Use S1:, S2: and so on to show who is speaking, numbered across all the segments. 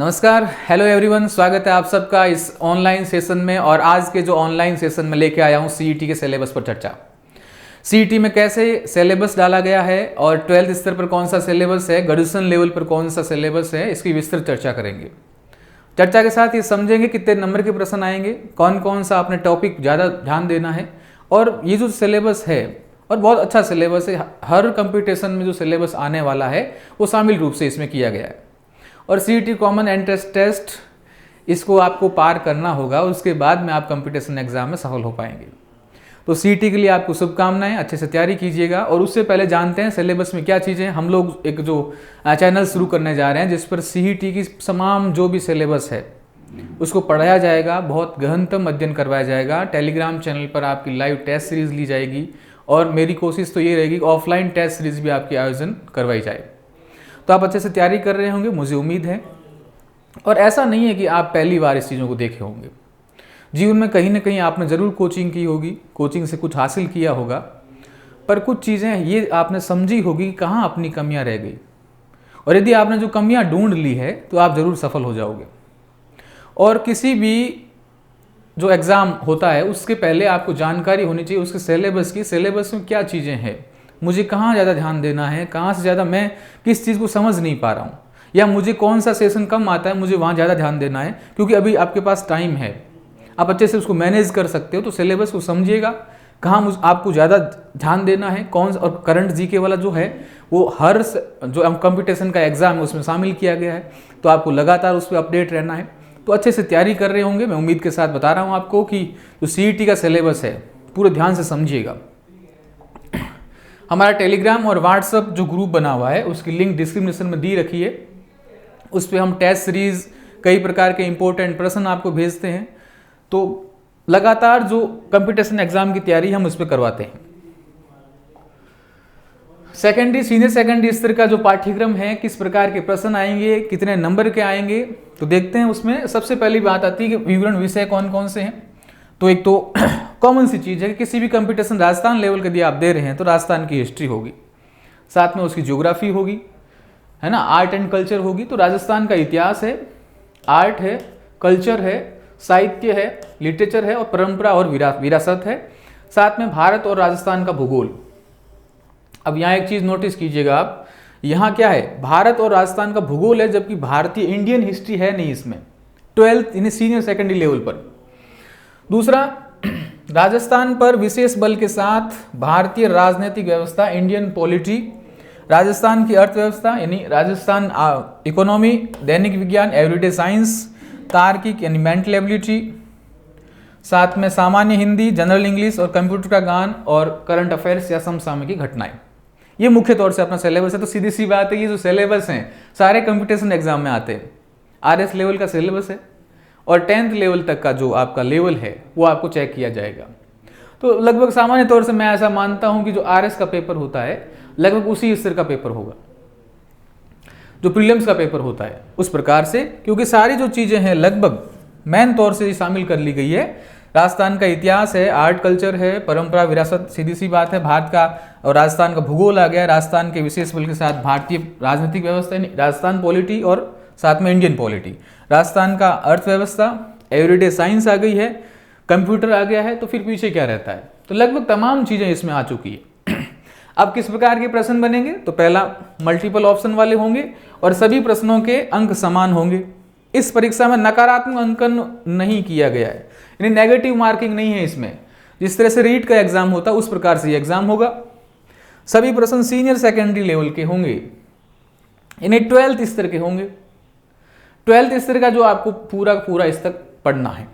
S1: नमस्कार, hello everyone, स्वागत है आप सबका इस ऑनलाइन सेशन में। और आज के जो ऑनलाइन सेशन में लेके आया हूँ सीईटी के सिलेबस पर चर्चा। सीईटी में कैसे सिलेबस डाला गया है और 12th स्तर पर कौन सा सिलेबस है, ग्रेजुएशन लेवल पर कौन सा सिलेबस है, इसकी विस्तृत चर्चा करेंगे। चर्चा के साथ ये समझेंगे कितने नंबर के प्रश्न आएंगे, कौन कौन सा आपने टॉपिक ज़्यादा ध्यान देना है। और ये जो सिलेबस है और बहुत अच्छा सिलेबस है, हर कंपटीशन में जो सिलेबस आने वाला है वो शामिल रूप से इसमें किया गया है। और सीईटी कॉमन एंट्रेंस टेस्ट इसको आपको पार करना होगा, उसके बाद में आप कंपटीशन एग्जाम में सफल हो पाएंगे। तो सीईटी के लिए आपको शुभकामनाएं, अच्छे से तैयारी कीजिएगा। और उससे पहले जानते हैं सिलेबस में क्या चीज़ें। हम लोग एक जो चैनल शुरू करने जा रहे हैं जिस पर सीईटी की तमाम जो भी सिलेबस है उसको पढ़ाया जाएगा, बहुत गहनतम अध्ययन करवाया जाएगा। टेलीग्राम चैनल पर आपकी लाइव टेस्ट सीरीज ली जाएगी और मेरी कोशिश तो ये रहेगी कि ऑफलाइन टेस्ट सीरीज भी आपकी आयोजन करवाई जाए। तो आप अच्छे से तैयारी कर रहे होंगे, मुझे उम्मीद है। और ऐसा नहीं है कि आप पहली बार इस चीज़ों को देखे होंगे, जीवन में कहीं ना कहीं आपने ज़रूर कोचिंग की होगी, कोचिंग से कुछ हासिल किया होगा, पर कुछ चीज़ें ये आपने समझी होगी कि कहाँ अपनी कमियां रह गई। और यदि आपने जो कमियां ढूंढ ली है तो आप ज़रूर सफल हो जाओगे। और किसी भी जो एग्ज़ाम होता है उसके पहले आपको जानकारी होनी चाहिए उसके सिलेबस की, सिलेबस में क्या चीज़ें हैं, मुझे कहाँ ज़्यादा ध्यान देना है, कहाँ से ज़्यादा मैं किस चीज़ को समझ नहीं पा रहा हूँ, या मुझे कौन सा सेशन कम आता है, मुझे वहाँ ज़्यादा ध्यान देना है। क्योंकि अभी आपके पास टाइम है, आप अच्छे से उसको मैनेज कर सकते हो। तो सिलेबस को समझिएगा, कहाँ आपको ज़्यादा ध्यान देना है, कौन सा। और करंट जीके वाला जो है वो हर जो कंपटीशन का एग्ज़ाम है उसमें शामिल किया गया है, तो आपको लगातार उस पर अपडेट रहना है। तो अच्छे से तैयारी कर रहे होंगे, मैं उम्मीद के साथ बता रहा हूँ आपको कि जो सीईटी का सिलेबस है पूरे ध्यान से समझिएगा। हमारा टेलीग्राम और व्हाट्सएप जो ग्रुप बना हुआ है उसकी लिंक डिस्क्रिप्शन में दी रखी है। उस पर हम टेस्ट सीरीज, कई प्रकार के इंपॉर्टेंट प्रश्न आपको भेजते हैं। तो लगातार जो कंपटीशन एग्जाम की तैयारी हम उस पर करवाते हैं। सेकेंडरी, सीनियर सेकेंडरी स्तर का जो पाठ्यक्रम है, किस प्रकार के प्रश्न आएंगे, कितने नंबर के आएंगे, तो देखते हैं। उसमें सबसे पहली बात आती है कि विवरण विषय कौन कौन से हैं। तो एक तो कॉमन सी चीज़ है कि किसी भी कंपटीशन राजस्थान लेवल के यदि आप दे रहे हैं तो राजस्थान की हिस्ट्री होगी, साथ में उसकी ज्योग्राफी होगी, है ना, आर्ट एंड कल्चर होगी। तो राजस्थान का इतिहास है, आर्ट है, कल्चर है, साहित्य है, लिटरेचर है और परंपरा और विरासत है। साथ में भारत और राजस्थान का भूगोल। अब यहाँ एक चीज़ नोटिस कीजिएगा आप, यहाँ क्या है, भारत और राजस्थान का भूगोल है, जबकि भारतीय इंडियन हिस्ट्री है नहीं इसमें, 12th यानी सीनियर सेकेंडरी लेवल पर। दूसरा, राजस्थान पर विशेष बल के साथ भारतीय राजनीतिक व्यवस्था, इंडियन पॉलिटी, राजस्थान की अर्थव्यवस्था यानी राजस्थान इकोनॉमी, दैनिक विज्ञान, एवरीडे साइंस, तार्किक यानी मेंटल एबिलिटी, साथ में सामान्य हिंदी, जनरल इंग्लिश और कंप्यूटर का ज्ञान और करंट अफेयर्स या समसामयिक घटनाएं। ये मुख्य तौर से अपना सिलेबस है। तो सीधी सी बात है, ये जो सिलेबस हैं सारे कंपटीशन एग्जाम में आते हैं। आरएस लेवल का सिलेबस है और 10th लेवल तक का जो आपका लेवल है वो आपको चेक किया जाएगा। तो लगभग सामान्य तौर से मैं ऐसा मानता हूं कि जो आरएस का पेपर होता है लगभग उसी स्तर का पेपर होगा जो प्रीलिम्स का पेपर होता है, उस प्रकार से। क्योंकि सारी जो चीज़ें हैं लगभग मेन तौर से शामिल कर ली गई है। राजस्थान का इतिहास है, आर्ट कल्चर है, परंपरा विरासत, सीधी सी बात है, भारत का और राजस्थान का भूगोल आ गया, राजस्थान के विशेष बल के साथ भारतीय राजनीतिक व्यवस्था, राजस्थान पॉलिटी और साथ में इंडियन पॉलिटी, राजस्थान का अर्थव्यवस्था, एवरीडे साइंस आ गई है, कंप्यूटर आ गया है। तो फिर पीछे क्या रहता है। तो लगभग तमाम चीज़ें इसमें आ चुकी है। अब किस प्रकार के प्रश्न बनेंगे, तो पहला मल्टीपल ऑप्शन वाले होंगे और सभी प्रश्नों के अंक समान होंगे। इस परीक्षा में नकारात्मक अंकन नहीं किया गया है, यानी नेगेटिव मार्किंग नहीं है इसमें। जिस तरह से रीट का एग्जाम होता है उस प्रकार से एग्जाम होगा। सभी प्रश्न सीनियर सेकेंडरी लेवल के होंगे, यानी 12th स्तर के होंगे। 12th स्तर का जो आपको पूरा स्तर पढ़ना है।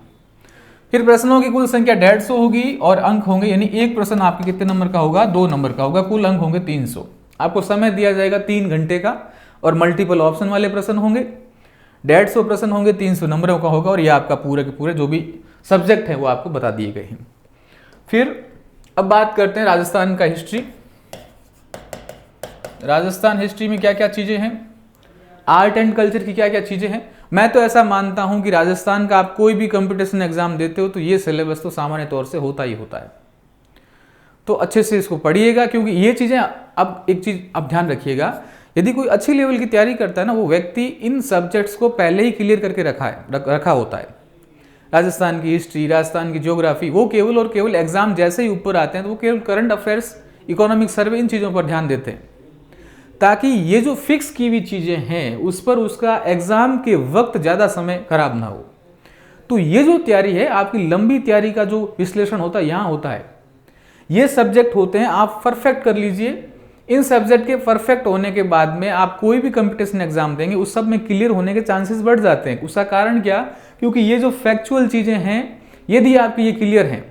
S1: फिर प्रश्नों की कुल संख्या 150 होगी और अंक होंगे, यानी एक प्रश्न आपके कितने नंबर का होगा, 2 नंबर का होगा, कुल अंक होंगे 300। आपको समय दिया जाएगा 3 घंटे का और मल्टीपल ऑप्शन वाले प्रश्न होंगे। 150 प्रश्न होंगे, 300 नंबरों का होगा और ये आपका पूरे के पूरे जो भी सब्जेक्ट है वो आपको बता दिए गए हैं। फिर अब बात करते हैं राजस्थान का हिस्ट्री। राजस्थान हिस्ट्री में क्या क्या चीज़ें हैं, आर्ट एंड कल्चर की क्या क्या चीज़ें हैं। मैं तो ऐसा मानता हूं कि राजस्थान का आप कोई भी कंपटीशन एग्जाम देते हो तो ये सिलेबस तो सामान्य तौर से होता ही होता है। तो अच्छे से इसको पढ़िएगा, क्योंकि ये चीज़ें, अब एक चीज़ आप ध्यान रखिएगा यदि कोई अच्छी लेवल की तैयारी करता है ना, वो व्यक्ति इन सब्जेक्ट्स को पहले ही क्लियर करके रखा होता है। राजस्थान की हिस्ट्री, राजस्थान की ज्योग्राफी, वो केवल और केवल एग्जाम जैसे ही ऊपर आते हैं तो वो केवल करंट अफेयर्स, इकोनॉमिक सर्वे, इन चीज़ों पर ध्यान देते हैं, ताकि ये जो फिक्स की हुई चीज़ें हैं उस पर उसका एग्जाम के वक्त ज़्यादा समय खराब ना हो। तो ये जो तैयारी है, आपकी लंबी तैयारी का जो विश्लेषण होता है यहाँ होता है। ये सब्जेक्ट होते हैं, आप परफेक्ट कर लीजिए। इन सब्जेक्ट के परफेक्ट होने के बाद में आप कोई भी कंपटीशन एग्जाम देंगे, उस सब में क्लियर होने के चांसेस बढ़ जाते हैं। उसका कारण क्या? क्योंकि ये जो फैक्चुअल चीज़ें हैं, यदि आपकी ये क्लियर हैं,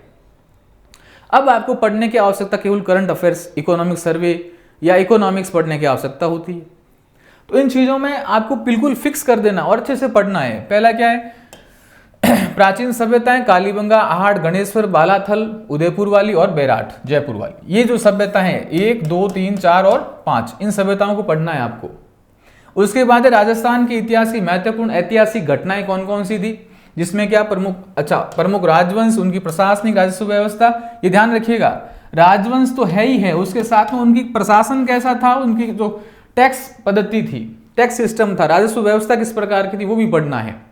S1: अब आपको पढ़ने की आवश्यकता केवल करंट अफेयर्स, इकोनॉमिक सर्वे या इकोनॉमिक्स पढ़ने की आवश्यकता होती है। तो इन चीज़ों में आपको बिल्कुल फिक्स कर देना और अच्छे से पढ़ना है। पहला क्या है? प्राचीन सभ्यताएं, कालीबंगा, आहट, गणेश्वर, बालाथल, उदयपुर वाली और बैराट, जयपुर वाली, ये जो सभ्यता है 1, 2, 3, 4 और 5, इन सभ्यताओं को पढ़ना है आपको। उसके बाद है राजस्थान के इतिहास की महत्वपूर्ण ऐतिहासिक घटनाएं कौन कौन सी थी, जिसमें क्या प्रमुख राजवंश, उनकी प्रशासनिक राजस्व व्यवस्था। ये ध्यान रखिएगा, राजवंश तो है ही है, उसके साथ में उनकी प्रशासन कैसा था, उनकी जो टैक्स पद्धति थी, टैक्स सिस्टम था, राजस्व व्यवस्था किस प्रकार की थी, वो भी पढ़ना है।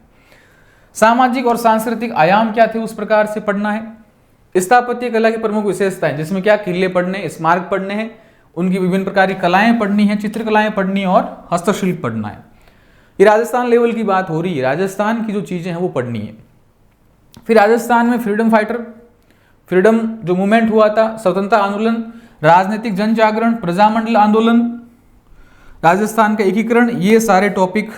S1: सामाजिक और सांस्कृतिक आयाम क्या थे, उस प्रकार से पढ़ना है। स्थापत्य कला की प्रमुख विशेषताएं, जिसमें क्या किले पढ़ने, स्मारक पढ़ने हैं, उनकी विभिन्न प्रकार की कलाएं पढ़नी है, चित्रकलाएं पढ़नी है और हस्तशिल्प पढ़ना है। ये राजस्थान लेवल की बात हो रही है, राजस्थान की जो चीजें हैं वो पढ़नी है। फिर राजस्थान में फ्रीडम फाइटर, फ्रीडम जो मूवमेंट हुआ था, स्वतंत्रता आंदोलन, राजनीतिक जन जागरण, प्रजामंडल आंदोलन, राजस्थान का एकीकरण, ये सारे टॉपिक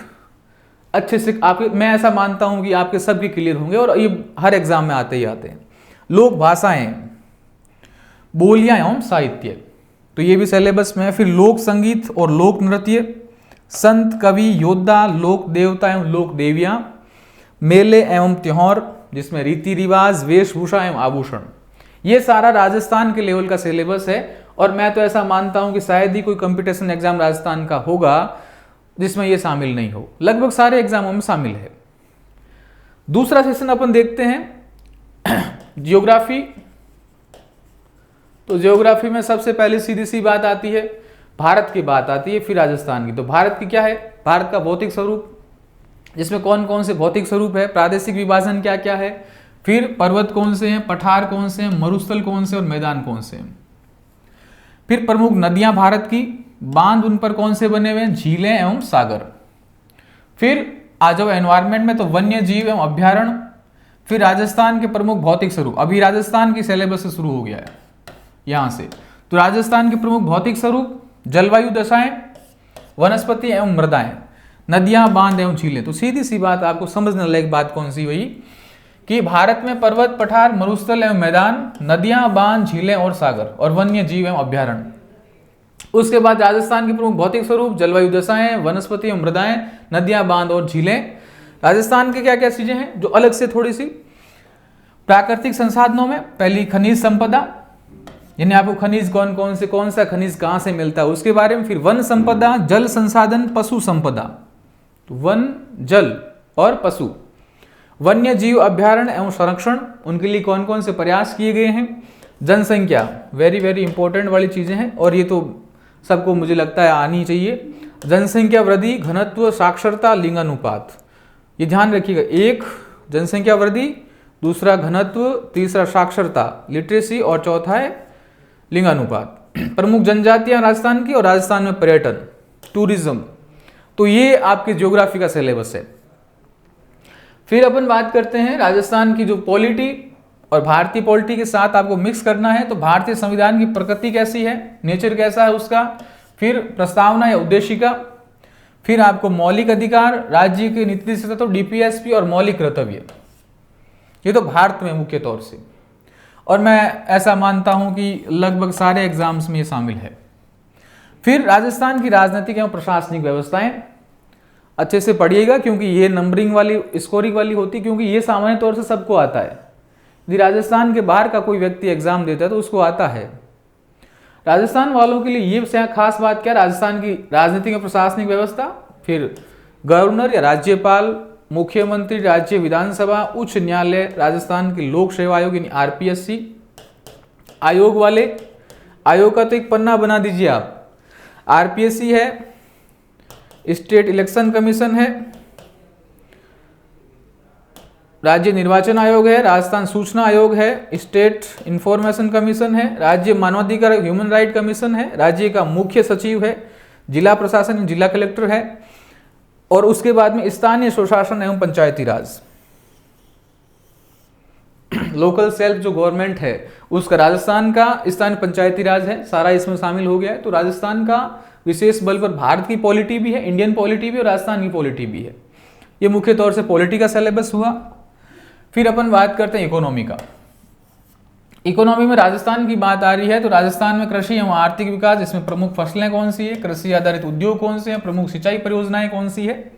S1: अच्छे से आपके, मैं ऐसा मानता हूं कि आपके सबके क्लियर होंगे और ये हर एग्जाम में आते ही आते हैं। लोक भाषाएं, बोलियां एवं साहित्य, तो ये भी सिलेबस में है। फिर लोक संगीत और लोक नृत्य, संत, कवि, योद्धा, लोक देवता एवं लोक देवियां, मेले एवं त्योहार, जिसमें रीति रिवाज, वेशभूषा एवं आभूषण, ये सारा राजस्थान के लेवल का सिलेबस है। और मैं तो ऐसा मानता हूं कि शायद ही कोई कंपटीशन एग्जाम राजस्थान का होगा जिसमें ये शामिल नहीं हो, लगभग सारे एग्जामों में शामिल है। दूसरा सेशन अपन देखते हैं जियोग्राफी। तो जियोग्राफी में सबसे पहले सीधी सी बात आती है, भारत की बात आती है, फिर राजस्थान की। तो भारत की क्या है? भारत का भौतिक स्वरूप, जिसमें कौन कौन से भौतिक स्वरूप है, प्रादेशिक विभाजन क्या क्या है, फिर पर्वत कौन से हैं, पठार कौन से हैं, मरुस्थल कौन से और मैदान कौन से हैं। फिर प्रमुख नदियां भारत की, बांध उन पर कौन से बने हुए हैं, झीलें एवं सागर। फिर आ जाओ एनवायरमेंट में, तो वन्य जीव एवं अभ्यारण्य। फिर राजस्थान के प्रमुख भौतिक स्वरूप, अभी राजस्थान की सिलेबस से शुरू हो गया है यहां से। तो राजस्थान के प्रमुख भौतिक स्वरूप, जलवायु दशाएं, वनस्पति एवं मृदाएं, नदियां, बांध एवं झीलें। तो सीधी सी बात आपको समझने लायक बात कौन सी हुई कि भारत में पर्वत, पठार, मरुस्थल एवं मैदान, नदियां, बांध, झीलें और सागर, और वन्य जीव एवं अभ्यारण्य। उसके बाद राजस्थान के प्रमुख भौतिक स्वरूप, जलवायु दशाएं, वनस्पति एवं मृदाएं, नदियां, बांध और झीलें। राजस्थान के क्या क्या चीजें हैं जो अलग से थोड़ी सी, प्राकृतिक संसाधनों में पहली खनिज संपदा, यानी आपको खनिज कौन कौन से, कौन सा खनिज कहां से मिलता है उसके बारे में। फिर वन संपदा, जल संसाधन, पशु संपदा, तो वन, जल और पशु। वन्य जीव अभ्यारण्य एवं संरक्षण, उनके लिए कौन कौन से प्रयास किए गए हैं। जनसंख्या, वेरी वेरी इंपॉर्टेंट वाली चीजें हैं और ये तो सबको मुझे लगता है आनी चाहिए। जनसंख्या वृद्धि, घनत्व, साक्षरता, लिंगानुपात, ये ध्यान रखिएगा। एक जनसंख्या वृद्धि, दूसरा घनत्व, तीसरा साक्षरता, लिटरेसी, और चौथा है लिंगानुपात। प्रमुख जनजातियां राजस्थान की, और राजस्थान में पर्यटन, टूरिज्म। तो ये आपके ज्योग्राफी का सिलेबस है। फिर अपन बात करते हैं राजस्थान की जो पॉलिटी और भारतीय पॉलिटी के साथ आपको मिक्स करना है। तो भारतीय संविधान की प्रकृति कैसी है, नेचर कैसा है उसका, फिर प्रस्तावना या उद्देशिका, फिर आपको मौलिक अधिकार, राज्य के नीति तत्व, डीपीएसपी और मौलिक कर्तव्य। ये तो भारत में मुख्य तौर से, और मैं ऐसा मानता हूं कि लगभग सारे एग्जाम्स में ये शामिल है। फिर राजस्थान की राजनीतिक एवं प्रशासनिक व्यवस्थाएं अच्छे से पढ़िएगा, क्योंकि ये नंबरिंग वाली, स्कोरिंग वाली होती, क्योंकि ये सामान्य तौर से सबको आता है। यदि राजस्थान के बाहर का कोई व्यक्ति एग्जाम देता है तो उसको आता है। राजस्थान वालों के लिए ये खास बात क्या, राजस्थान की राजनीतिक और प्रशासनिक व्यवस्था, फिर गवर्नर या राज्यपाल, मुख्यमंत्री, राज्य विधानसभा, उच्च न्यायालय, राजस्थान के लोक सेवा आयोग यानी आरपीएससी, आयोग वाले, आयोग का तो एक पन्ना बना दीजिए आप। आरपीएससी है, स्टेट इलेक्शन कमीशन है, राज्य निर्वाचन आयोग है, राजस्थान सूचना आयोग है, स्टेट इंफॉर्मेशन कमीशन है, राज्य मानवाधिकार ह्यूमन राइट कमीशन है, राज्य का मुख्य सचिव है, जिला प्रशासन जिला कलेक्टर है, और उसके बाद में स्थानीय स्वशासन एवं पंचायती राज, लोकल सेल्फ जो गवर्नमेंट है उसका राजस्थान का स्थानीय पंचायती राज है, सारा इसमें शामिल हो गया है। तो राजस्थान का विशेष बल पर भारत की पॉलिटी भी है, इंडियन पॉलिटी भी और राजस्थान की पॉलिटी भी है। ये मुख्य तौर से पॉलिटी का सिलेबस हुआ। फिर अपन बात करते हैं इकोनॉमी का। इकोनॉमी में राजस्थान की बात आ रही है तो राजस्थान में कृषि एवं आर्थिक विकास, इसमें प्रमुख फसलें कौन सी है, कृषि आधारित उद्योग कौन से हैं, प्रमुख सिंचाई परियोजनाएं कौन सी है,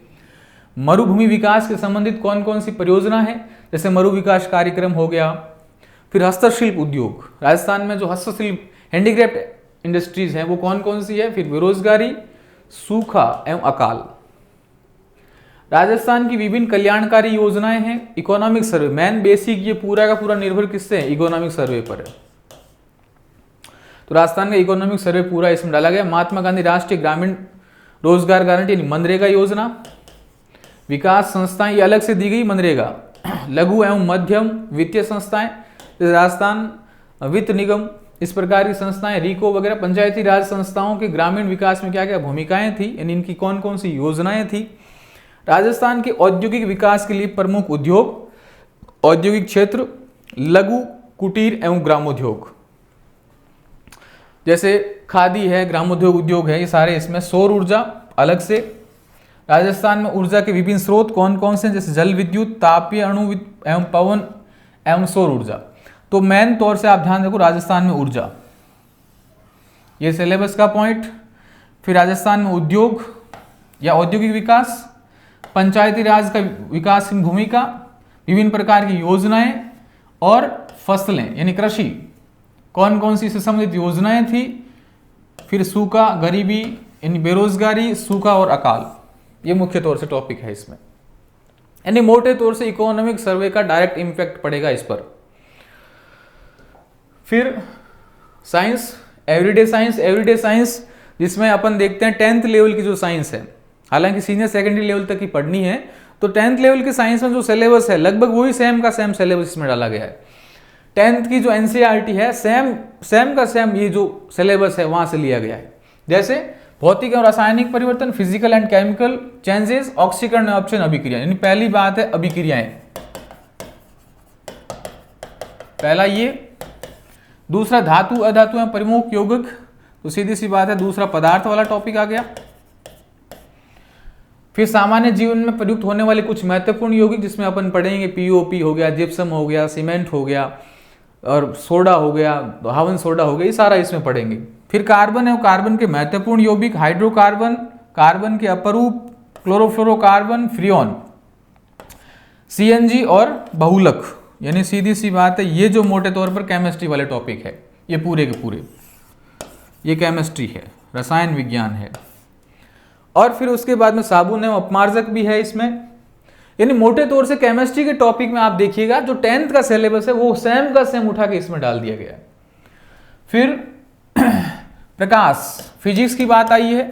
S1: मरुभूमि विकास के संबंधित कौन कौन सी परियोजना है, जैसे मरु विकास कार्यक्रम हो गया। फिर हस्तशिल्प उद्योग, राजस्थान में जो हस्तशिल्प हैंडीक्राफ्ट इंडस्ट्रीज हैं वो कौन कौन सी है। फिर बेरोजगारी, सूखा एवं अकाल। राजस्थान की विभिन्न कल्याणकारी योजनाएं हैं। इकोनॉमिक सर्वे, मेन बेसिक ये पूरा का पूरा निर्भर किससे है, इकोनॉमिक सर्वे पर है। तो राजस्थान का इकोनॉमिक सर्वे पूरा इसमें डाला गया। महात्मा गांधी राष्ट्रीय ग्रामीण रोजगार गारंटी यानी मनरेगा योजना, विकास संस्थाएं ये अलग से दी गई मनरेगा। लघु एवं मध्यम वित्तीय संस्थाएं, राजस्थान वित्त निगम, इस प्रकार की संस्थाएं, रिको वगैरह। पंचायती राज संस्थाओं के ग्रामीण विकास में क्या क्या भूमिकाएं थी, यानी इनकी कौन कौन सी योजनाएं थी। राजस्थान के औद्योगिक विकास के लिए प्रमुख उद्योग, औद्योगिक क्षेत्र, लघु कुटीर एवं ग्रामोद्योग, जैसे खादी है, ग्रामोद्योग उद्योग है, ये सारे इसमें। सौर ऊर्जा अलग से। राजस्थान में ऊर्जा के विभिन्न स्रोत कौन कौन से हैं, जैसे जल विद्युत, तापीय अणु एवं पवन एवं सौर ऊर्जा। तो मेन तौर से आप ध्यान रखो राजस्थान में ऊर्जा, ये सिलेबस का पॉइंट। फिर राजस्थान में उद्योग या औद्योगिक विकास, पंचायती राज का विकास की भूमिका, विभिन्न प्रकार की योजनाएं और फसलें यानी कृषि, कौन कौन सी इससे संबंधित योजनाएं थी। फिर सूखा, गरीबी यानी बेरोजगारी, सूखा और अकाल, ये मुख्य तौर से टॉपिक है इसमें। यानी मोटे तौर से इकोनॉमिक सर्वे का डायरेक्ट इंपैक्ट पड़ेगा इस पर। फिर science, everyday science. Everyday science जिसमें अपन देखते हैं 10th लेवल की जो साइंस है, हालांकि सीनियर सेकेंडरी लेवल तक की पढ़नी है, तो 10th लेवल की साइंस में जो सिलेबस है लगभग वही सेम का सेम सिलेबस इसमें डाला गया है। 10th की जो एनसीईआरटी है सेम का सेम ये जो सिलेबस है वहां से लिया गया है। जैसे भौतिक और रासायनिक परिवर्तन, फिजिकल एंड केमिकल चेंजेस, ऑक्सीकरण और अपचयन अभिक्रिया, यानी पहली बात है अभिक्रियाएं, पहला ये। दूसरा धातु अधातु एवं प्रमुख यौगिक, तो सीधी सी बात है दूसरा पदार्थ वाला टॉपिक आ गया। फिर सामान्य जीवन में प्रयुक्त होने वाले कुछ महत्वपूर्ण यौगिक जिसमें अपन पढ़ेंगे पीओपी हो गया, जिप्सम हो गया, सीमेंट हो गया और सोडा हो गया, हावन सोडा हो गया, ये सारा इसमें पढ़ेंगे। फिर कार्बन है, कार्बन के महत्वपूर्ण यौगिक, हाइड्रोकार्बन, कार्बन के अपरूप, क्लोरोफ्लोरोकार्बन, फ्रियोन, सीएनजी और बहुलक, यानी सीधी सी बात है ये जो मोटे तौर पर केमिस्ट्री वाले टॉपिक है, ये पूरे के पूरे ये केमिस्ट्री है, रसायन विज्ञान है। और फिर उसके बाद में साबुन एवं अपमार्जक भी है इसमें। यानी मोटे तौर से केमिस्ट्री के टॉपिक में आप देखिएगा जो 10th का सिलेबस है वो सेम का सेम उठा के इसमें डाल दिया गया है। फिर प्रकाश, फिजिक्स की बात आई है,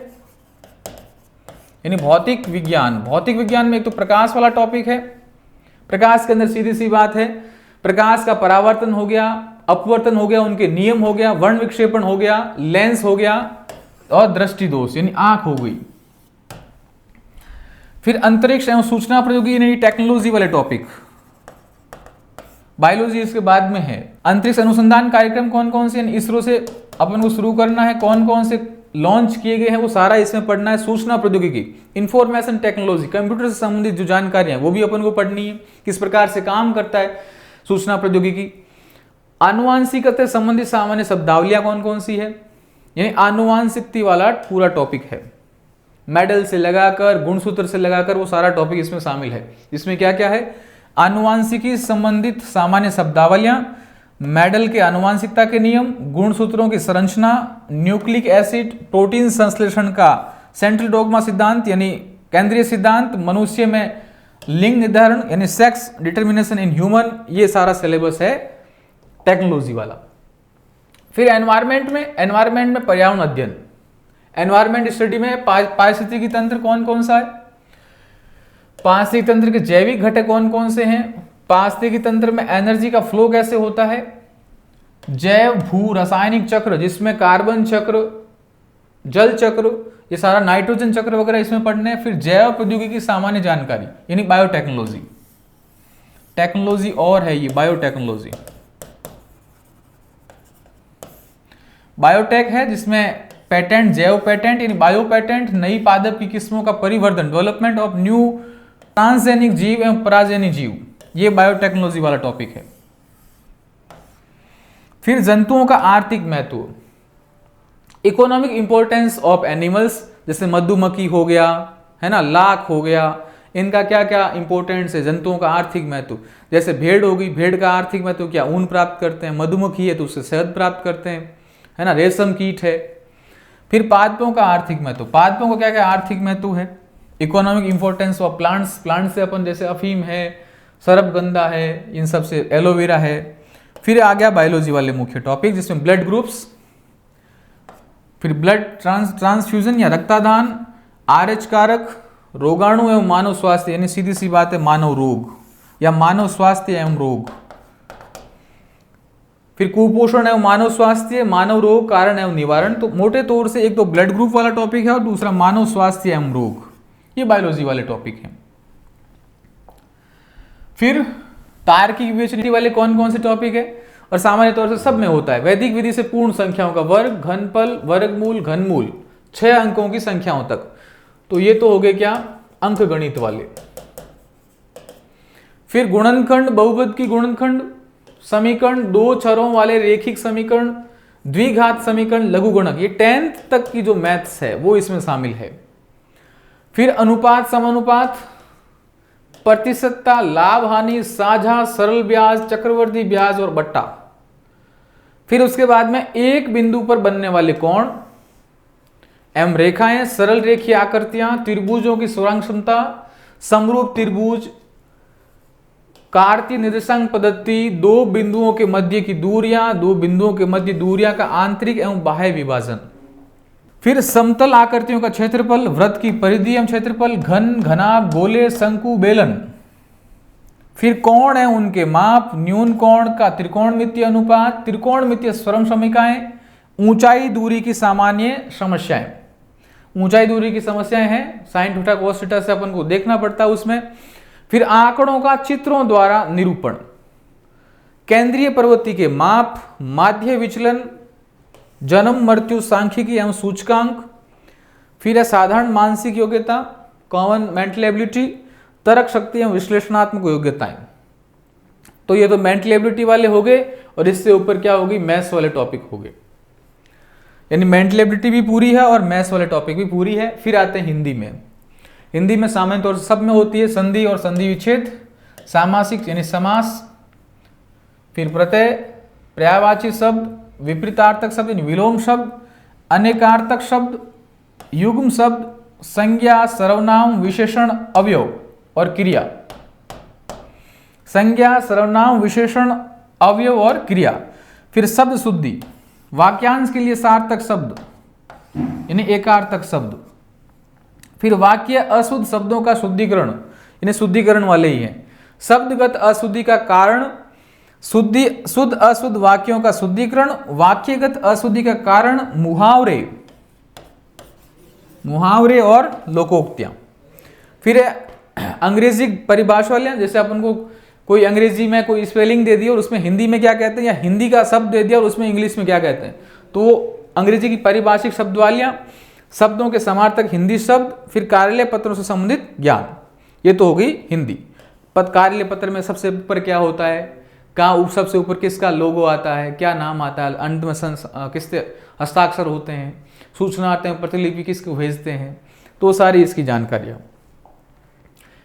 S1: यानी भौतिक विज्ञान। भौतिक विज्ञान में एक तो प्रकाश वाला टॉपिक है। प्रकाश के अंदर सीधी सी बात है प्रकाश का परावर्तन हो गया, अपवर्तन हो गया, उनके नियम हो गया, वर्ण विक्षेपण हो गया, लेंस हो गया और दृष्टि दोष यानी आंख हो गई। फिर अंतरिक्ष एवं सूचना प्रौद्योगिकी यानी टेक्नोलॉजी वाले टॉपिक, बायोलॉजी इसके बाद में है। अंतरिक्ष अनुसंधान कार्यक्रम कौन कौन से इसरो से अपन को शुरू करना है, कौन कौन से लॉन्च किए गए हैं वो सारा इसमें पढ़ना है। सूचना प्रौद्योगिकी, इंफॉर्मेशन टेक्नोलॉजी, कंप्यूटर से संबंधित जो जानकारी है वो भी अपन को पढ़नी है, किस प्रकार से काम करता है सूचना प्रौद्योगिकी। आनुवांशिकता से संबंधित सामान्य शब्दावलियां कौन कौन सी है, यानी आनुवांशिकता वाला पूरा टॉपिक है। मेडल से लगाकर गुणसूत्र से लगाकर वो सारा टॉपिक इसमें शामिल है। इसमें क्या क्या है, आनुवांशिकी संबंधित सामान्य शब्दावलियां, मेडल के आनुवांशिकता के नियम, गुणसूत्रों की संरचना, न्यूक्लिक एसिड, प्रोटीन संश्लेषण का सेंट्रल डोगमा सिद्धांत यानी केंद्रीय सिद्धांत, मनुष्य में लिंग निर्धारण यानी सेक्स डिटर्मिनेशन इन ह्यूमन, ये सारा सिलेबस है टेक्नोलॉजी वाला। फिर एनवायरमेंट में पर्यावरण अध्ययन, एनवायरमेंट स्टडी में पारिस्थितिकी तंत्र कौन कौन सा है, पारिस्थितिकी तंत्र के जैविक घटक कौन कौन से हैं, पारिस्थितिकी तंत्र में एनर्जी का फ्लो कैसे होता है, जैव भू रासायनिक चक्र जिसमें कार्बन चक्र, जल चक्र, ये सारा नाइट्रोजन चक्र वगैरह इसमें पढ़ने हैं। फिर जैव प्रौद्योगिकी की सामान्य जानकारी यानी बायोटेक्नोलॉजी, टेक्नोलॉजी और है ये बायोटेक्नोलॉजी, बायोटेक है जिसमें पेटेंट, जैव पेटेंट यानी बायो पेटेंट, नई पादप की किस्मों का परिवर्धन, डेवलपमेंट ऑफ न्यू ट्रांसजेनिक जीव एवं पराजेनिक जीव, ये बायोटेक्नोलॉजी वाला टॉपिक है। फिर जंतुओं का आर्थिक महत्व, इकोनॉमिक इंपॉर्टेंस ऑफ एनिमल्स, जैसे मधुमक्खी हो गया है ना, लाख हो गया, इनका क्या क्या इंपॉर्टेंस है, जंतुओं का आर्थिक महत्व। जैसे भेड़ होगी, भेड़ का आर्थिक महत्व क्या, ऊन प्राप्त करते हैं, मधुमक्खी है तो उससे शहद प्राप्त करते हैं, है ना, रेशम कीट है। फिर पादपों का आर्थिक महत्व, पादपों का क्या क्या आर्थिक महत्व है, economic importance of plants, plant से अपन जैसे अफीम है, सरबगंधा है, इन सब से एलोवेरा है। फिर आ गया बायोलॉजी वाले मुख्य टॉपिक जिसमें ब्लड ग्रुप्स, फिर ब्लड ट्रांसफ्यूजन या रक्तदान, आरएच कारक, रोगाणु एवं मानव स्वास्थ्य यानी सीधी सी बात है मानव रोग या मानव स्वास्थ्य एवं रोग। फिर कुपोषण एवं मानव स्वास्थ्य, मानव रोग, कारण एवं निवारण। तो मोटे तौर से एक तो ब्लड ग्रुप वाला टॉपिक है और दूसरा मानव स्वास्थ्य एवं रोग, ये बायोलॉजी वाले टॉपिक हैं। फिर तार्किक विवेचना वाले कौन कौन से टॉपिक है, और सामान्य तौर से सब में होता है, वैदिक विधि से पूर्ण संख्याओं का वर्ग, घनफल, वर्गमूल, घनमूल, 6 अंकों की संख्याओं तक। तो ये तो हो गए क्या, अंक गणित वाले। फिर गुणनखंड, बहुपद की गुणनखंड, समीकरण, 2 चरों वाले रेखिक समीकरण, द्विघात समीकरण, लघुगणक, ये 10th तक की जो मैथ्स है वो इसमें शामिल है। फिर अनुपात, समानुपात, प्रतिशतता, लाभ हानि, साझा, सरल ब्याज, चक्रवर्ती ब्याज और बट्टा। फिर उसके बाद में एक बिंदु पर बनने वाले कोण एवं रेखाएं, सरल रेखीय आकृतियां, त्रिभुजों की सुरंग क्षमता, समरूप त्रिभुज, कार्तीय निर्देशांक पद्धति, 2 बिंदुओं के मध्य की दूरियां, 2 बिंदुओं के मध्य दूरियां का आंतरिक एवं बाह्य विभाजन। फिर समतल आकृतियों का क्षेत्रफल, वृत्त की परिधि एवं क्षेत्रफल, घन, घनाभ, गोले, शंकु, बेलन। फिर कोण है उनके माप, न्यून कोण का त्रिकोणमितीय अनुपात, त्रिकोणमितीय स्वरम समीकरण, ऊंचाई दूरी की सामान्य समस्याएं, ऊंचाई दूरी की समस्याएं हैं, साइन थीटा कोस थीटा से अपन को देखना पड़ता है उसमें। फिर आंकड़ों का चित्रों द्वारा निरूपण, केंद्रीय प्रवृत्ति के माप, माध्य विचलन, जन्म मृत्यु सांख्यिकी एवं सूचकांक। फिर है साधारण मानसिक योग्यता, कॉमन मेंटल एबिलिटी, तर्क शक्ति एवं विश्लेषणात्मक योग्यताएं। तो ये तो मेंटल एबिलिटी वाले हो गए, और इससे ऊपर क्या होगी, मैथ्स वाले टॉपिक हो गए, यानी मेंटल एबिलिटी भी पूरी है और मैथ्स वाले टॉपिक भी पूरी है। फिर आते हैं हिंदी में, हिंदी में सामान्य तौर से सब में होती है संधि और संधि विच्छेद, सामासिक यानी समास, फिर प्रत्यय, पर्यायवाची शब्द, विपरीतार्थक शब्द यानी विलोम शब्द, अनेकार्थक शब्द, युग्म शब्द, संज्ञा, सर्वनाम, विशेषण, अवयव और क्रिया। संज्ञा, सर्वनाम, विशेषण, अवयव और क्रिया। फिर शब्द शुद्धि, वाक्यांश के लिए सार्थक शब्द यानी एकार्थक शब्द। फिर वाक्य अशुद्ध शब्दों का शुद्धिकरण, यानी शुद्धिकरण वाले ही हैं। शब्दगत अशुद्धि का कारण, शुद्ध अशुद्ध वाक्यों का शुद्धिकरण, वाक्यगत अशुद्धि का कारण, मुहावरे और लोकोक्तियां। फिर अंग्रेजी परिभाषा वाले, जैसे अपन को कोई अंग्रेजी में कोई स्पेलिंग दे दिया और उसमें हिंदी में क्या कहते हैं, या हिंदी का शब्द दे दिया और उसमें इंग्लिश में क्या कहते हैं, तो अंग्रेजी की परिभाषिक शब्दवालियां, शब्दों के समार्थक हिंदी शब्द। फिर कार्यालय पत्रों से संबंधित ज्ञान, ये तो हो गई हिंदी। कार्यालय पत्र में सबसे ऊपर क्या होता है, कहाँ सबसे ऊपर किसका लोगो आता है, क्या नाम आता है, अंत में किसके हस्ताक्षर होते हैं, सूचना आते हैं, प्रतिलिपि किसको भेजते हैं, तो सारी इसकी जानकारियाँ।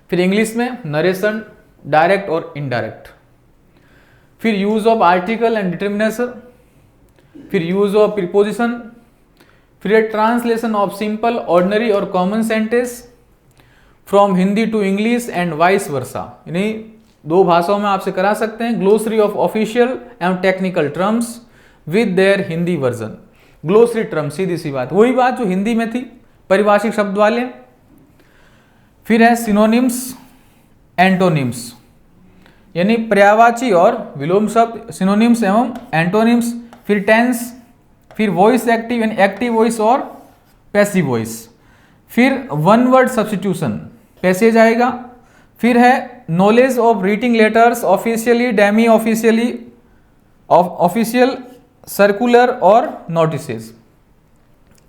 S1: फिर इंग्लिश में नरेशन, डायरेक्ट और इनडायरेक्ट। फिर use of article and determination, फिर यूज ऑफ प्रीपोजिशन, फिर ट्रांसलेशन ऑफ सिंपल, ऑर्डिनरी और common sentence from Hindi to English and vice versa, यानी 2 भाषाओं में आपसे करा सकते हैं। Glossary of official and technical terms with their Hindi version. Glossary term, सीधी सी बात, वही बात जो हिंदी में थी, परिभाषिक शब्द वाले। फिर है सिनोनिम्स, एंटोनिम्स, यानी पर्यायवाची और विलोम शब्द, सिनोनिम्स एवं एंटोनिम्स। फिर टेंस, फिर वॉइस एक्टिव यानी एक्टिव वॉइस और पैसिव वॉइस। फिर वन वर्ड सब्स्टिट्यूशन पैसेज आएगा। फिर है knowledge of reading letters officially, Demi officially, official, circular और नोटिसेस।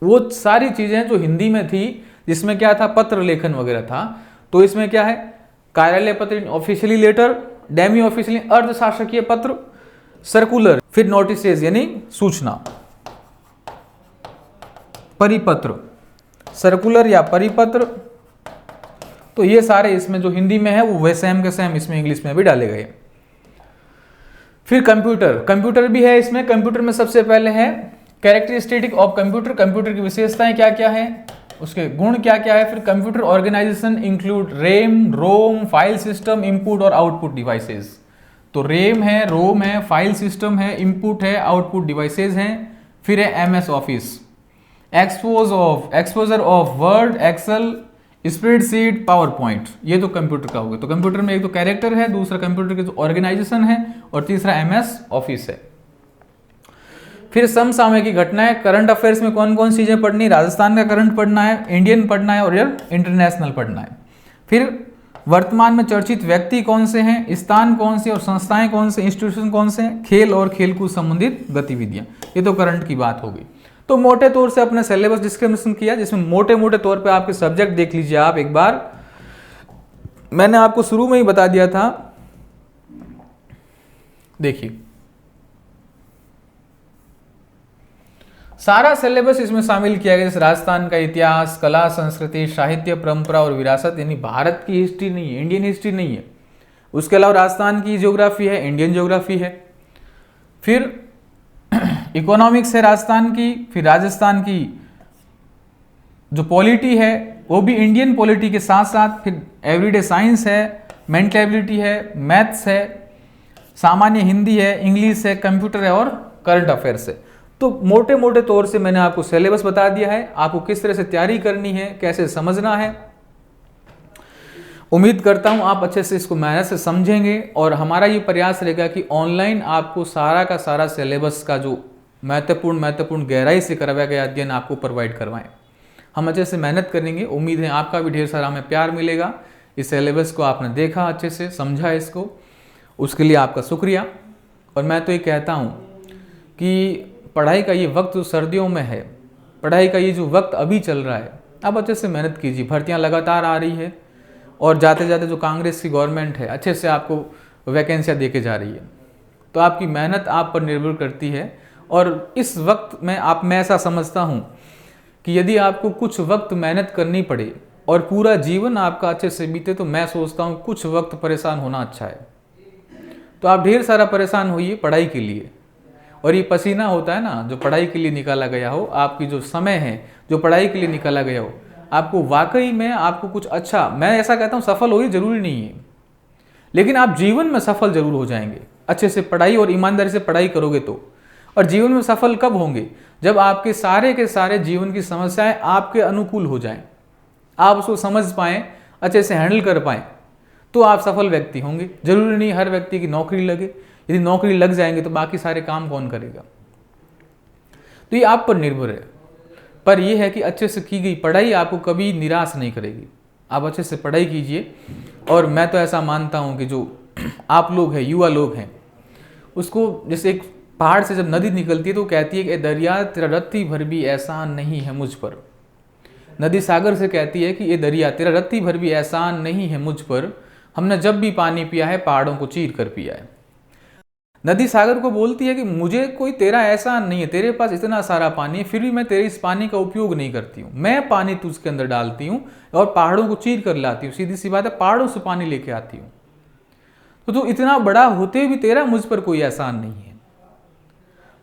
S1: वो सारी चीजें जो हिंदी में थी, जिसमें क्या था, पत्र लेखन वगैरह था, तो इसमें क्या है, कार्यालय पत्र ऑफिशियली लेटर, डेमी ऑफिशियली अर्धशासकीय पत्र, सर्कुलर, फिर नोटिसेस यानी सूचना, परिपत्र, सर्कुलर या परिपत्र। तो ये सारे इसमें जो हिंदी में है वो वे सेम के सेम इसमें इंग्लिश में भी डाले गए। फिर कंप्यूटर, कंप्यूटर भी है इसमें। कंप्यूटर में सबसे पहले है कैरेक्टरिस्टिक ऑफ कंप्यूटर, कंप्यूटर की विशेषताएं क्या क्या है, उसके गुण क्या क्या है। फिर computer organisation include RAM, ROM, file system, input और आउटपुट डिवाइसेस। तो रैम है, रोम है, फाइल सिस्टम है, इनपुट है, आउटपुट डिवाइसेस हैं। फिर है MS Office, exposure of Word, Excel, spreadsheet, PowerPoint, ये तो कंप्यूटर का हो गया। तो कंप्यूटर में एक तो कैरेक्टर है, दूसरा कंप्यूटर की जो ऑर्गेनाइजेशन है, और तीसरा एमएस ऑफिस है। फिर समसामयिक की घटनाएं, करंट अफेयर्स में कौन कौन सी चीजें पढ़नी, राजस्थान का करंट पढ़ना है, इंडियन पढ़ना है और इंटरनेशनल पढ़ना है। फिर वर्तमान में चर्चित व्यक्ति कौन से हैं, स्थान कौन से और संस्थाएं कौन से, इंस्टीट्यूशन कौन से हैं, खेल और खेलकूद संबंधित गतिविधियां, ये तो करंट की बात हो गई। तो मोटे तौर से अपने सिलेबस डिस्क्रिप्शन किया, जिसमें मोटे मोटे तौर पे आपके सब्जेक्ट देख लीजिए आप एक बार। मैंने आपको शुरू में ही बता दिया था, देखिए सारा सिलेबस इसमें शामिल किया गया, जैसे राजस्थान का इतिहास, कला, संस्कृति, साहित्य, परंपरा और विरासत, यानी भारत की हिस्ट्री नहीं है, इंडियन हिस्ट्री नहीं है। उसके अलावा राजस्थान की ज्योग्राफी है, इंडियन ज्योग्राफी है। फिर इकोनॉमिक्स है राजस्थान की। फिर राजस्थान की जो पॉलिटी है वो भी इंडियन पॉलिटी के साथ साथ, फिर एवरीडे साइंस है, मेंटल एबिलिटी है, मैथ्स है, सामान्य हिंदी है, इंग्लिश है, कंप्यूटर है और करंट अफेयर्स है। तो मोटे मोटे तौर से मैंने आपको सिलेबस बता दिया है, आपको किस तरह से तैयारी करनी है, कैसे समझना है। उम्मीद करता हूं आप अच्छे से इसको मेहनत से समझेंगे, और हमारा ये प्रयास रहेगा कि ऑनलाइन आपको सारा का सारा सिलेबस का जो महत्वपूर्ण गहराई से करवाया गया अध्ययन आपको प्रोवाइड करवाएं। हम अच्छे से मेहनत करेंगे, उम्मीद है आपका भी ढेर सारा हमें प्यार मिलेगा। इस सिलेबस को आपने देखा, अच्छे से समझा इसको, उसके लिए आपका शुक्रिया। और मैं तो ये कहता हूँ कि पढ़ाई का ये वक्त जो सर्दियों में है, पढ़ाई का ये जो वक्त अभी चल रहा है, आप अच्छे से मेहनत कीजिए। भर्तियाँ लगातार आ रही है, और जाते जाते जो कांग्रेस की गवर्नमेंट है अच्छे से आपको वैकेंसियाँ दे के जा रही है। तो आपकी मेहनत आप पर निर्भर करती है। और इस वक्त में मैं ऐसा समझता हूँ कि यदि आपको कुछ वक्त मेहनत करनी पड़े और पूरा जीवन आपका अच्छे से बीते, तो मैं सोचता हूँ कुछ वक्त परेशान होना अच्छा है। तो आप ढेर सारा परेशान होइए पढ़ाई के लिए, और ये पसीना होता है ना जो पढ़ाई के लिए निकाला गया हो, आपकी जो समय है जो पढ़ाई के लिए निकाला गया हो, आपको वाकई में आपको कुछ अच्छा, मैं ऐसा कहता हूँ सफल हो ही जरूरी नहीं है, लेकिन आप जीवन में सफल जरूर हो जाएंगे। अच्छे से पढ़ाई और ईमानदारी से पढ़ाई करोगे तो। और जीवन में सफल कब होंगे, जब आपके सारे के सारे जीवन की समस्याएं आपके अनुकूल हो जाएं, आप उसको समझ पाएं, अच्छे से हैंडल कर पाएं, तो आप सफल व्यक्ति होंगे। जरूरी नहीं हर व्यक्ति की नौकरी लगे, यदि नौकरी लग जाएंगे तो बाकी सारे काम कौन करेगा। तो ये आप पर निर्भर है, पर यह है कि अच्छे से की गई पढ़ाई आपको कभी निराश नहीं करेगी। आप अच्छे से पढ़ाई कीजिए। और मैं तो ऐसा मानता हूँ कि जो आप लोग हैं, युवा लोग हैं, उसको जैसे एक पहाड़ से जब नदी निकलती है तो कहती है कि दरिया तेरा रत्ती भर भी एहसान नहीं है मुझ पर। नदी सागर से कहती है कि ये दरिया तेरा रत्ती भर भी एहसान नहीं है मुझ पर, हमने जब भी पानी पिया है पहाड़ों को चीर कर पिया है। नदी सागर को बोलती है कि मुझे कोई तेरा एहसान नहीं है, तेरे पास इतना सारा पानी है, फिर भी मैं तेरे इस पानी का उपयोग नहीं करती हूँ। मैं पानी तुझके अंदर डालती हूँ और पहाड़ों को चीर कर लाती हूँ। सीधी सी बात है, पहाड़ों से पानी लेके आती हूँ। तो तू इतना बड़ा होते भी तेरा मुझ पर कोई एहसान नहीं है।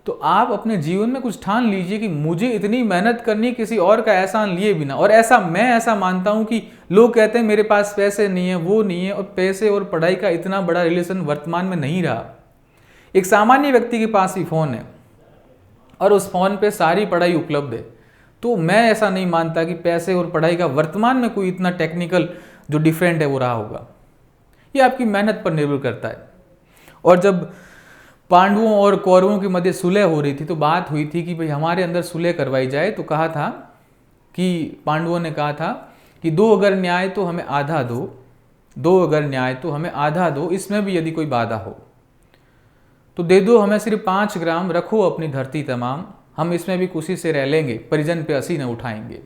S1: तो आप अपने जीवन में कुछ ठान लीजिए कि मुझे इतनी मेहनत करनी किसी और का एहसान लिए बिना। और ऐसा मैं ऐसा मानता हूं कि लोग कहते हैं मेरे पास पैसे नहीं है, वो नहीं है, और पैसे और पढ़ाई का इतना बड़ा रिलेशन वर्तमान में नहीं रहा। एक सामान्य व्यक्ति के पास ही फोन है और उस फ़ोन पे सारी पढ़ाई उपलब्ध है। तो मैं ऐसा नहीं मानता कि पैसे और पढ़ाई का वर्तमान में कोई इतना टेक्निकल जो डिफरेंट है वो रहा होगा। ये आपकी मेहनत पर निर्भर करता है। और जब पांडवों और कौरवों के मध्य सुलह हो रही थी तो बात हुई थी कि भाई हमारे अंदर सुलह करवाई जाए। तो कहा था कि पांडवों ने कहा था कि 2 अगर न्याय तो हमें आधा दो, 2 अगर न्याय तो हमें आधा दो, इसमें भी यदि कोई बाधा हो तो दे दो हमें सिर्फ 5 ग्राम, रखो अपनी धरती तमाम, हम इसमें भी खुशी से रह लेंगे, परिजन पे हंसी न उठाएंगे।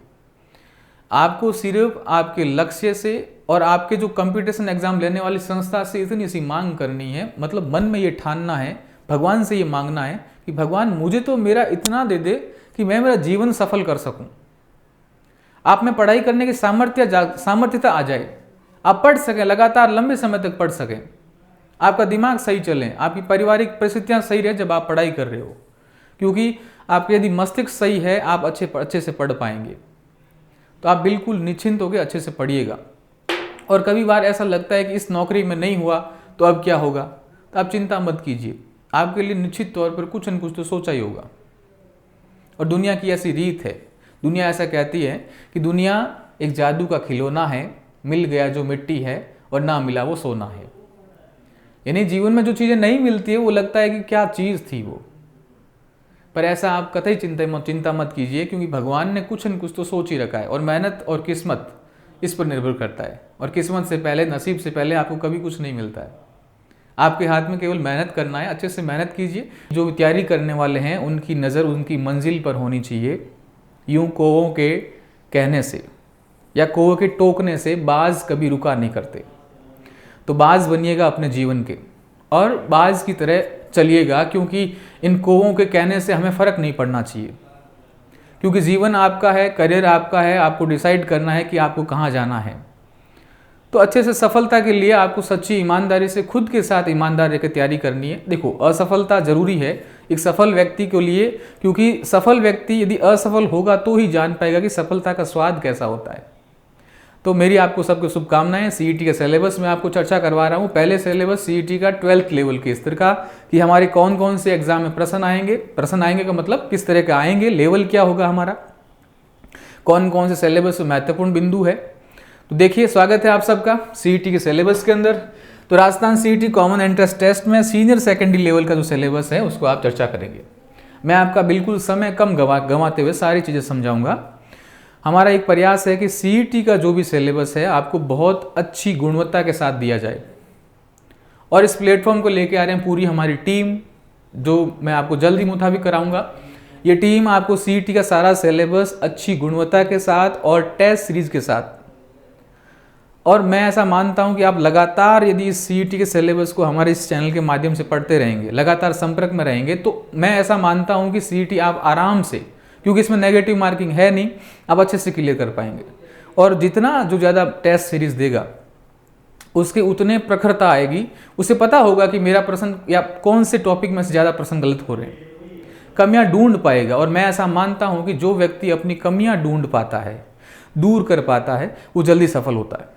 S1: आपको सिर्फ आपके लक्ष्य से और आपके जो कंपटीशन एग्जाम लेने वाली संस्था से इतनी सी मांग करनी है, मतलब मन में ये ठानना है, भगवान से ये मांगना है कि भगवान मुझे तो मेरा इतना दे दे कि मैं मेरा जीवन सफल कर सकूं। आप में पढ़ाई करने की सामर्थ्यता आ जाए, आप पढ़ सकें, लगातार लंबे समय तक पढ़ सकें, आपका दिमाग सही चले, आपकी पारिवारिक परिस्थितियां सही रहे जब आप पढ़ाई कर रहे हो, क्योंकि आपके यदि मस्तिष्क सही है आप अच्छे से पढ़ पाएंगे। तो आप बिल्कुल निश्चिंत होकर अच्छे से पढ़िएगा। और कभी बार ऐसा लगता है कि इस नौकरी में नहीं हुआ तो अब क्या होगा, तो आप चिंता मत कीजिए, आपके लिए निश्चित तौर पर कुछ न कुछ तो सोचा ही होगा। और दुनिया की ऐसी रीत है, दुनिया ऐसा कहती है कि दुनिया एक जादू का खिलौना है, मिल गया जो मिट्टी है और ना मिला वो सोना है। यानी जीवन में जो चीज़ें नहीं मिलती है वो लगता है कि क्या चीज़ थी वो, पर ऐसा आप कतई चिंता मत कीजिए, क्योंकि भगवान ने कुछ न कुछ तो सोच ही रखा है। और मेहनत और किस्मत इस पर निर्भर करता है, और किस्मत से पहले, नसीब से पहले आपको कभी कुछ नहीं मिलता है। आपके हाथ में केवल मेहनत करना है, अच्छे से मेहनत कीजिए। जो तैयारी करने वाले हैं उनकी नज़र उनकी मंजिल पर होनी चाहिए। यूं कौवों के कहने से या कौवों के टोकने से बाज कभी रुका नहीं करते। तो बाज बनिएगा अपने जीवन के और बाज की तरह चलिएगा, क्योंकि इन कौवों के कहने से हमें फ़र्क नहीं पड़ना चाहिए, क्योंकि जीवन आपका है, करियर आपका है, आपको डिसाइड करना है कि आपको कहाँ जाना है। तो अच्छे से सफलता के लिए आपको सच्ची ईमानदारी से, खुद के साथ ईमानदार रहकर तैयारी करनी है। देखो, असफलता जरूरी है एक सफल व्यक्ति के लिए, क्योंकि सफल व्यक्ति यदि असफल होगा तो ही जान पाएगा कि सफलता का स्वाद कैसा होता है। तो मेरी आपको सबको शुभकामनाएं। सीईटी के सिलेबस में आपको चर्चा करवा रहा हूँ। पहले सिलेबस सीईटी का 12th लेवल के स्तर का, कि हमारे कौन कौन से एग्जाम में प्रश्न आएंगे। प्रश्न आएंगे का मतलब किस तरह का आएंगे, लेवल क्या होगा हमारा, कौन कौन से सिलेबस में महत्वपूर्ण बिंदु है। तो देखिए, स्वागत है आप सबका सीईटी के सिलेबस के अंदर। तो Rajasthan CET common entrance test में सीनियर सेकेंडरी लेवल का जो सिलेबस है उसको आप चर्चा करेंगे। मैं आपका बिल्कुल समय कम गंवाते हुए सारी चीज़ें समझाऊंगा। हमारा एक प्रयास है कि सीईटी का जो भी सिलेबस है आपको बहुत अच्छी गुणवत्ता के साथ दिया जाए, और इस प्लेटफॉर्म को लेके आ रहे हैं पूरी हमारी टीम, जो मैं आपको जल्द ही मुताबिक कराऊंगा। ये टीम आपको सीईटी का सारा सिलेबस अच्छी गुणवत्ता के साथ और टेस्ट सीरीज के साथ, और मैं ऐसा मानता हूं कि आप लगातार यदि इस सीईटी के सिलेबस को हमारे इस चैनल के माध्यम से पढ़ते रहेंगे, लगातार संपर्क में रहेंगे, तो मैं ऐसा मानता हूं कि सीईटी आप आराम से, क्योंकि इसमें नेगेटिव मार्किंग है नहीं, आप अच्छे से क्लियर कर पाएंगे। और जितना जो ज़्यादा टेस्ट सीरीज देगा उसके उतने प्रखरता आएगी, उसे पता होगा कि मेरा प्रश्न या कौन से टॉपिक में से ज़्यादा प्रश्न गलत हो रहे हैं, कमियां ढूंढ पाएगा। और मैं ऐसा मानता हूं कि जो व्यक्ति अपनी कमियां ढूंढ पाता है, दूर कर पाता है, वो जल्दी सफल होता है।